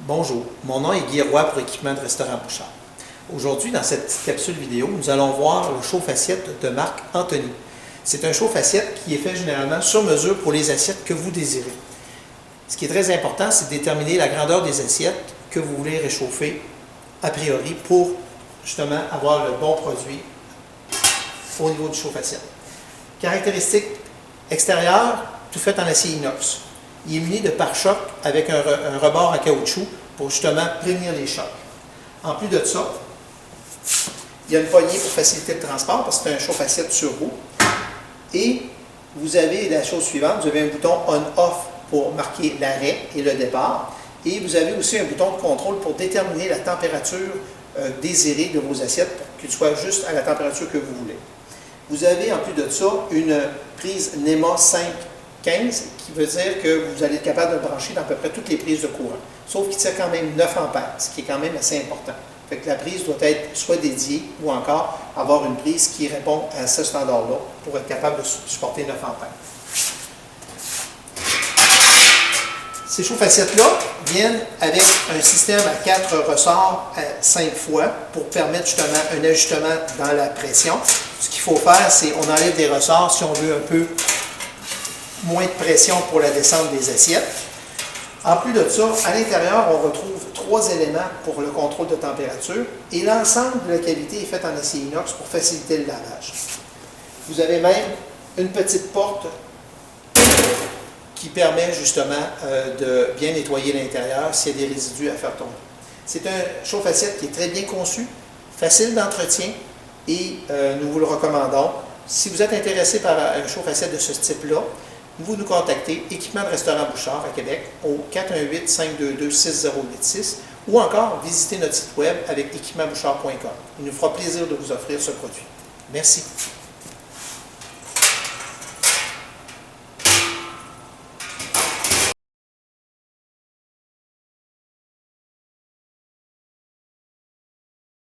Bonjour, mon nom est Guy Roy pour Équipement de Restaurant Bouchard. Aujourd'hui, dans cette petite capsule vidéo, nous allons voir le chauffe-assiette de marque Anthony. C'est un chauffe-assiette qui est fait généralement sur mesure pour les assiettes que vous désirez. Ce qui est très important, c'est de déterminer la grandeur des assiettes que vous voulez réchauffer a priori pour justement avoir le bon produit au niveau du chauffe-assiette. Caractéristiques extérieures, tout fait en acier inox. Il est muni de pare-choc avec un rebord en caoutchouc pour justement prévenir les chocs. En plus de ça, il y a une poignée pour faciliter le transport parce que c'est un chauffe-assiette sur roue. Et vous avez la chose suivante, vous avez un bouton on-off pour marquer l'arrêt et le départ. Et vous avez aussi un bouton de contrôle pour déterminer la température désirée de vos assiettes pour qu'il soit juste à la température que vous voulez. Vous avez en plus de ça une prise NEMA 515 qui veut dire que vous allez être capable de brancher dans à peu près toutes les prises de courant. Sauf qu'il tire quand même 9 ampères, ce qui est quand même assez important. Fait que la prise doit être soit dédiée ou encore avoir une prise qui répond à ce standard-là pour être capable de supporter 9 ampères. Ces chauffe-assiettes-là viennent avec un système à 4 ressorts à 5 fois pour permettre justement un ajustement dans la pression. Ce qu'il faut faire, c'est qu'on enlève des ressorts si on veut un peu moins de pression pour la descente des assiettes. En plus de ça, à l'intérieur, on retrouve 3 éléments pour le contrôle de température et l'ensemble de la cavité est fait en acier inox pour faciliter le lavage. Vous avez même une petite porte qui permet justement de bien nettoyer l'intérieur s'il y a des résidus à faire tomber. C'est un chauffe-assiette qui est très bien conçu, facile d'entretien et nous vous le recommandons. Si vous êtes intéressé par un chauffe-assiette de ce type-là, vous nous contactez, Équipement de Restaurant Bouchard à Québec, au 418-522-6086 ou encore visitez notre site web avec équipemansbouchard.com. Il nous fera plaisir de vous offrir ce produit. Merci.